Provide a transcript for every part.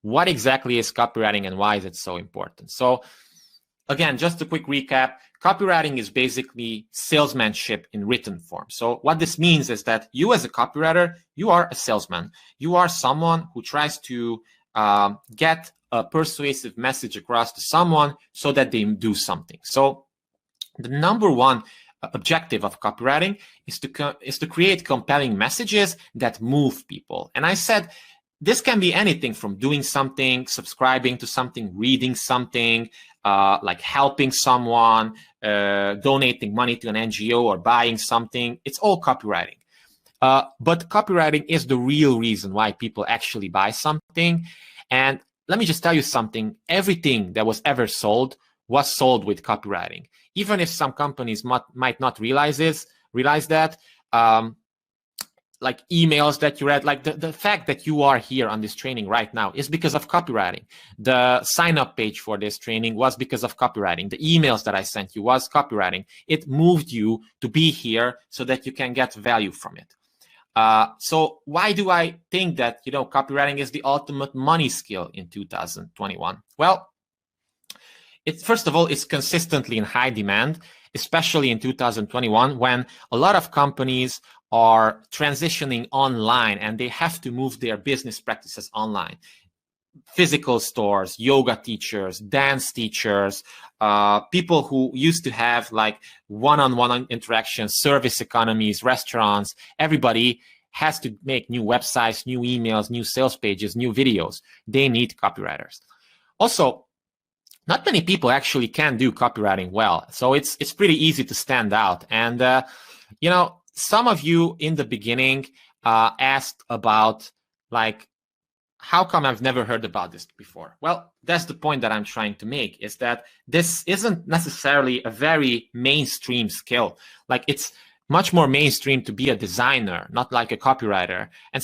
what exactly is copywriting and why is it so important? So again, just a quick recap. Copywriting is basically salesmanship in written form. So what this means is that you as a copywriter, you are a salesman. You are someone who tries to get a persuasive message across to someone so that they do something. So the number one objective of copywriting is to create compelling messages that move people. And I said, this can be anything from doing something, subscribing to something, reading something, like helping someone, donating money to an NGO or buying something. It's all copywriting. But copywriting is the real reason why people actually buy something. And let me just tell you something. Everything that was ever sold was sold with copywriting. Even if some companies might not realize that, like emails that you read, like the fact that you are here on this training right now is because of copywriting. The sign-up page for this training was because of copywriting. The emails that I sent you was copywriting. It moved you to be here so that you can get value from it. So why do I think that, copywriting is the ultimate money skill in 2021? Well, first of all, it's consistently in high demand, especially in 2021, when a lot of companies are transitioning online and they have to move their business practices online. Physical stores, yoga teachers, dance teachers, people who used to have like one-on-one interactions, service economies, restaurants, everybody has to make new websites, new emails, new sales pages, new videos. They need copywriters. Also, not many people actually can do copywriting well. So it's pretty easy to stand out. And, some of you in the beginning asked about like, how come I've never heard about this before? Well, that's the point that I'm trying to make, is that this isn't necessarily a very mainstream skill. Like, it's much more mainstream to be a designer, not like a copywriter. And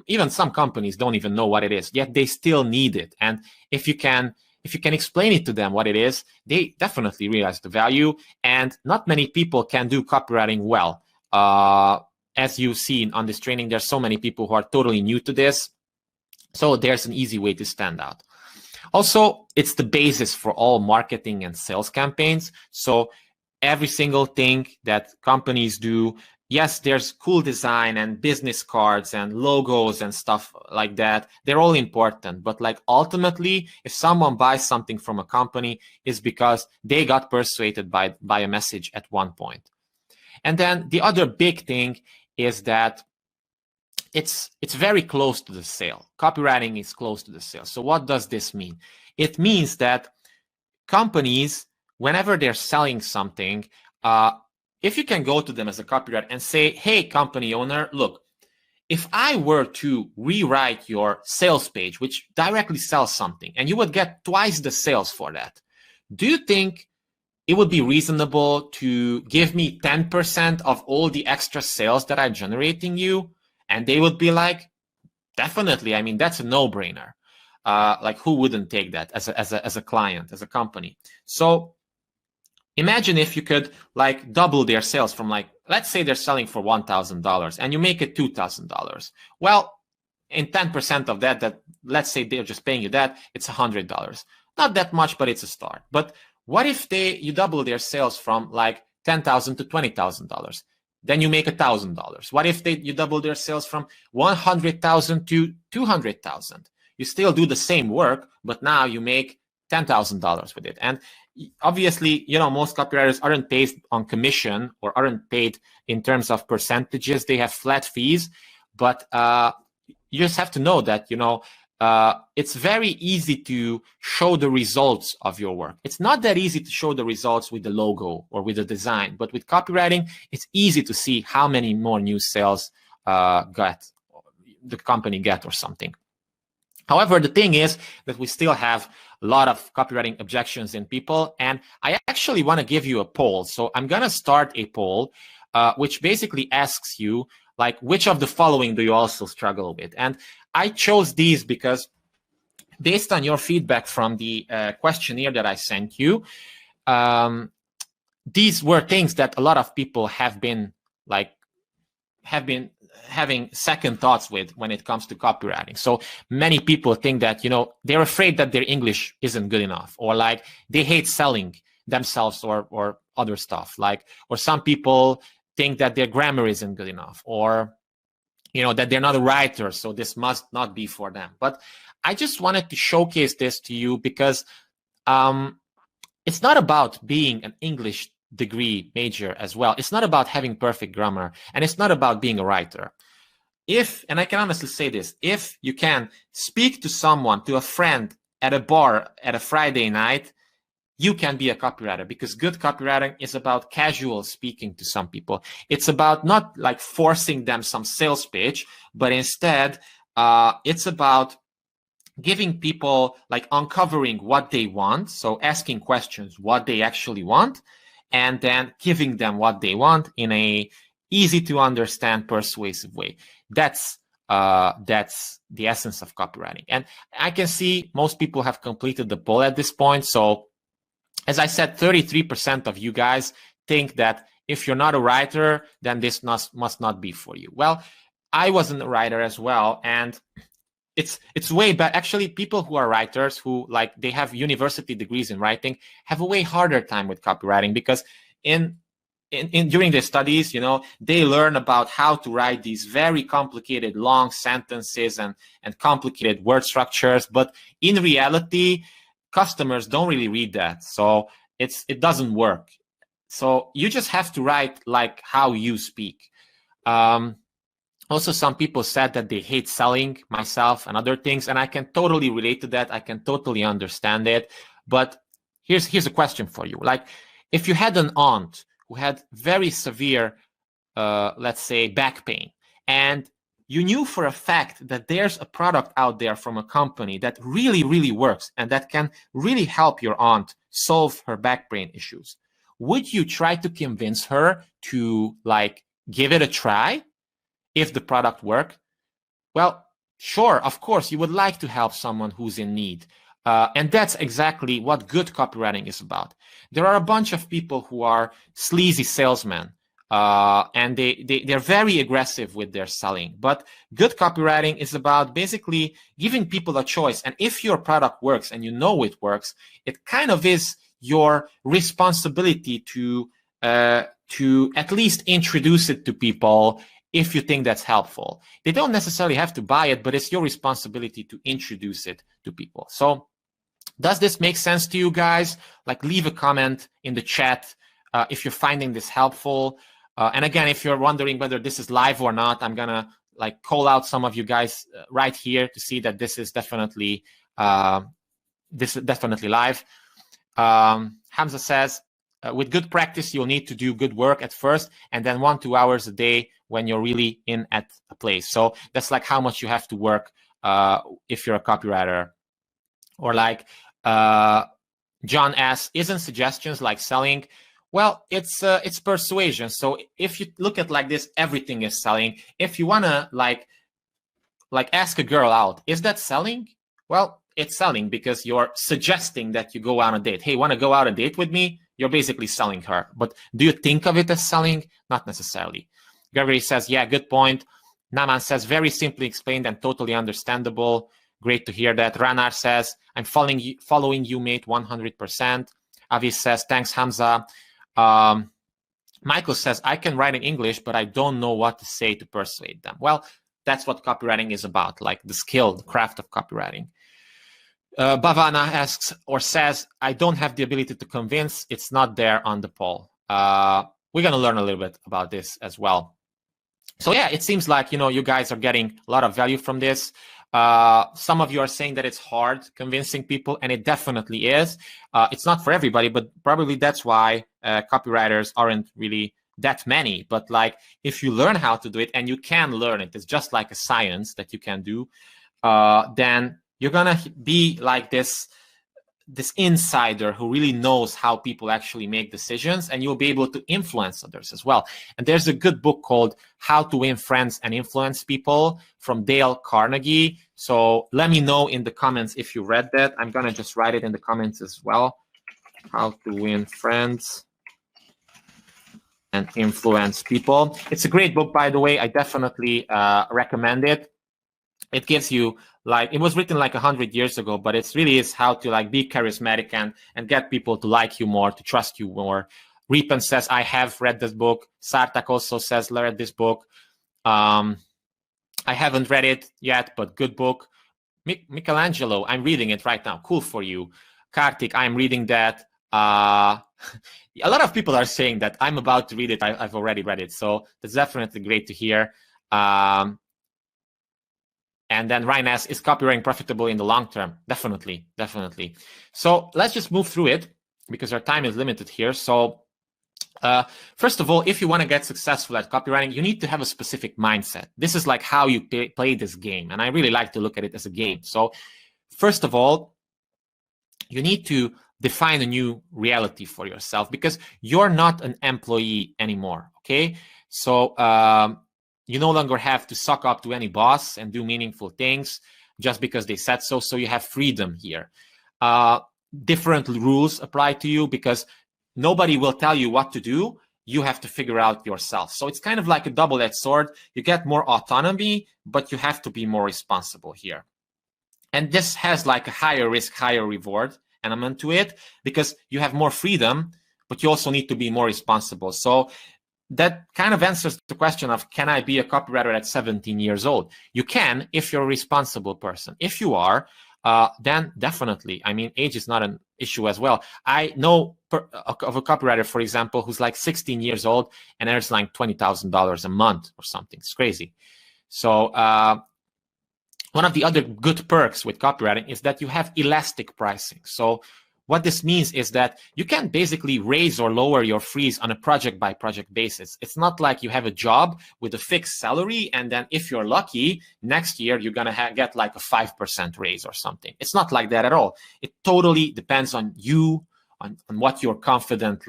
even some companies don't even know what it is, yet they still need it. And if you can explain it to them what it is, they definitely realize the value. And not many people can do copywriting well. As you've seen on this training, there's so many people who are totally new to this. So there's an easy way to stand out. Also, it's the basis for all marketing and sales campaigns. So every single thing that companies do, yes, there's cool design and business cards and logos and stuff like that. They're all important. But like ultimately, if someone buys something from a company, it's because they got persuaded by a message at one point. And then the other big thing is that it's very close to the sale. Copywriting is close to the sale. So what does this mean? It means that companies, whenever they're selling something, if you can go to them as a copywriter and say, hey, company owner, look, if I were to rewrite your sales page, which directly sells something, and you would get twice the sales for that, do you think it would be reasonable to give me 10% of all the extra sales that I'm generating you? And they would be like, definitely. I mean, that's a no-brainer. Like, who wouldn't take that as a client, as a company? So imagine if you could like double their sales from, like, let's say they're selling for $1,000 and you make it $2,000. Well, in 10% of that, let's say they're just paying you that, it's $100. Not that much, but it's a start. But what if you double their sales from like $10,000 to $20,000? Then you make $1,000. What if you double their sales from 100,000 to 200,000? You still do the same work, but now you make $10,000 with it. And obviously, most copywriters aren't paid on commission or aren't paid in terms of percentages. They have flat fees, but you just have to know that, it's very easy to show the results of your work. It's not that easy to show the results with the logo or with the design, but with copywriting, it's easy to see how many more new sales the company get or something. However, the thing is that we still have a lot of copywriting objections in people, and I actually want to give you a poll. So I'm going to start a poll, which basically asks you, like, which of the following do you also struggle with? And I chose these because based on your feedback from the questionnaire that I sent you, these were things that a lot of people have been having second thoughts with when it comes to copywriting. So many people think that, they're afraid that their English isn't good enough, or like they hate selling themselves or other stuff, or some people think that their grammar isn't good enough, or that they're not a writer, so this must not be for them. But I just wanted to showcase this to you because it's not about being an English degree major as well. It's not about having perfect grammar, and it's not about being a writer. And I can honestly say this, if you can speak to someone, to a friend at a bar at a Friday night, you can be a copywriter, because good copywriting is about casual speaking to some people. It's about not like forcing them some sales pitch, but instead it's about giving people, like, uncovering what they want. So asking questions, what they actually want, and then giving them what they want in a easy to understand, persuasive way. That's the essence of copywriting. And I can see most people have completed the poll at this point. So as I said, 33% of you guys think that if you're not a writer, then this must not be for you. Well, I wasn't a writer as well, and it's way back. Actually, people who are writers, who like they have university degrees in writing, have a way harder time with copywriting, because during their studies, they learn about how to write these very complicated long sentences and complicated word structures. But in reality, customers don't really read that, so it doesn't work. So you just have to write like how you speak. Also, some people said that they hate selling, myself and other things, and I can totally relate to that. I can totally understand it. But here's a question for you. Like, if you had an aunt who had very severe, let's say, back pain, and you knew for a fact that there's a product out there from a company that really, really works and that can really help your aunt solve her back pain issues, would you try to convince her to like give it a try if the product worked? Well, sure, of course, you would like to help someone who's in need. And that's exactly what good copywriting is about. There are a bunch of people who are sleazy salesmen, and they're very aggressive with their selling. But good copywriting is about basically giving people a choice. And if your product works and you know it works, it kind of is your responsibility to at least introduce it to people if you think that's helpful. They don't necessarily have to buy it, but it's your responsibility to introduce it to people. So does this make sense to you guys? Like, leave a comment in the chat if you're finding this helpful. And again, if you're wondering whether this is live or not, I'm gonna like call out some of you guys right here to see that this is definitely live. Hamza says, with good practice, you'll need to do good work at first, and then 1-2 hours a day when you're really in at a place. So that's like how much you have to work if you're a copywriter. Or like John asks, isn't suggestions like selling? Well, it's persuasion. So if you look at like this, everything is selling. If you wanna like ask a girl out, is that selling? Well, it's selling because you're suggesting that you go on a date. Hey, want to go out a date with me? You're basically selling her. But do you think of it as selling? Not necessarily. Gregory says, yeah, good point. Naman says, very simply explained and totally understandable. Great to hear that. Ranar says, I'm following you, mate, 100%. Avi says, thanks, Hamza. Michael says, I can write in English, but I don't know what to say to persuade them. Well, that's what copywriting is about, like the skill, the craft of copywriting. Bhavana asks or says, I don't have the ability to convince. It's not there on the poll. We're going to learn a little bit about this as well. So yeah, it seems like, you guys are getting a lot of value from this. Some of you are saying that it's hard convincing people, and it definitely is. It's not for everybody, but probably that's why copywriters aren't really that many. But like, if you learn how to do it, and you can learn it, it's just like a science that you can do, then you're gonna be like this insider who really knows how people actually make decisions, and you'll be able to influence others as well. And there's a good book called How to Win Friends and Influence People from Dale Carnegie. So let me know in the comments if you read that. I'm gonna just write it in the comments as well. How to Win Friends and Influence People. It's a great book, by the way. I definitely recommend it. It gives you, like, it was written like 100 years ago, but it really is how to like be charismatic and get people to like you more, to trust you more. Ripon says, I have read this book. Sartak also says, read this book. I haven't read it yet, but good book. Michelangelo, I'm reading it right now. Cool for you. Kartik, I'm reading that. A lot of people are saying that I'm about to read it. I've already read it. So that's definitely great to hear. And then Ryan asks, is copywriting profitable in the long term? Definitely, definitely. So let's just move through it because our time is limited here. So first of all, if you want to get successful at copywriting, you need to have a specific mindset. This is like how you play this game. And I really like to look at it as a game. So first of all, you need to define a new reality for yourself because you're not an employee anymore, okay? So you no longer have to suck up to any boss and do meaningful things just because they said so. So you have freedom here. Different rules apply to you because nobody will tell you what to do. You have to figure out yourself. So it's kind of like a double-edged sword. You get more autonomy, but you have to be more responsible here. And this has like a higher risk, higher reward element to it because you have more freedom, but you also need to be more responsible. So that kind of answers the question of, can I be a copywriter at 17 years old? You can if you're a responsible person. If you are, then definitely. I mean, age is not an issue as well. I know of a copywriter, for example, who's like 16 years old and earns like $20,000 a month or something. It's crazy. So one of the other good perks with copywriting is that you have elastic pricing. So what this means is that you can basically raise or lower your fees on a project by project basis. It's not like you have a job with a fixed salary and then if you're lucky, next year you're going to get like a 5% raise or something. It's not like that at all. It totally depends on you, on what you're confident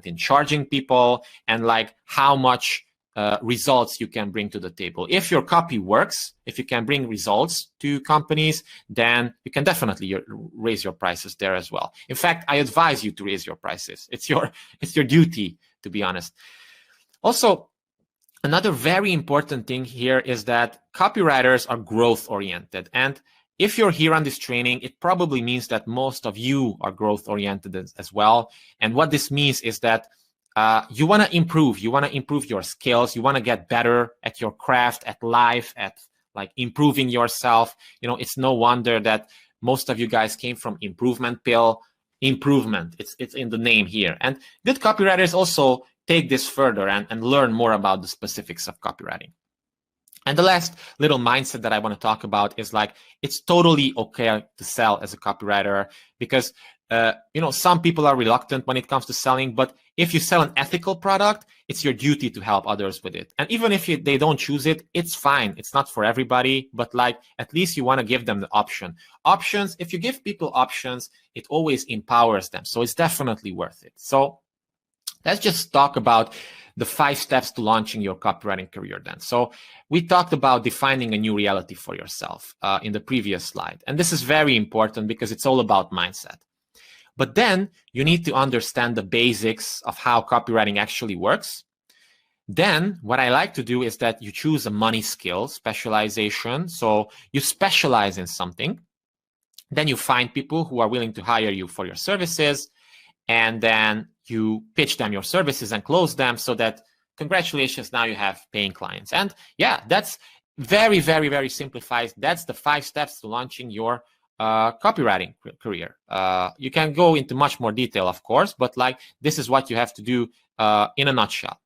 in charging people and like how much results you can bring to the table. If your copy works, if you can bring results to companies, then you can definitely raise your prices there as well. In fact, I advise you to raise your prices. It's your duty, to be honest. Also, another very important thing here is that copywriters are growth oriented. And if you're here on this training, it probably means that most of you are growth oriented as well. And what this means is that you want to improve. You want to improve your skills. You want to get better at your craft, at life, at like improving yourself. You know, it's no wonder that most of you guys came from Improvement Pill. Improvement, it's in the name here. And good copywriters also take this further and learn more about the specifics of copywriting. And the last little mindset that I want to talk about is like, it's totally okay to sell as a copywriter because some people are reluctant when it comes to selling, but if you sell an ethical product, it's your duty to help others with it. And even if they don't choose it, it's fine. It's not for everybody, but like at least you want to give them the option. Options, if you give people options, it always empowers them. So it's definitely worth it. So let's just talk about the 5 steps to launching your copywriting career then. So we talked about defining a new reality for yourself in the previous slide. And this is very important because it's all about mindset. But then you need to understand the basics of how copywriting actually works. Then what I like to do is that you choose a money skill specialization. So you specialize in something. Then you find people who are willing to hire you for your services. And then you pitch them your services and close them so that congratulations, now you have paying clients. And yeah, that's very, very, very simplified. That's the 5 steps to launching your copywriting career. You can go into much more detail, of course, but like this is what you have to do in a nutshell.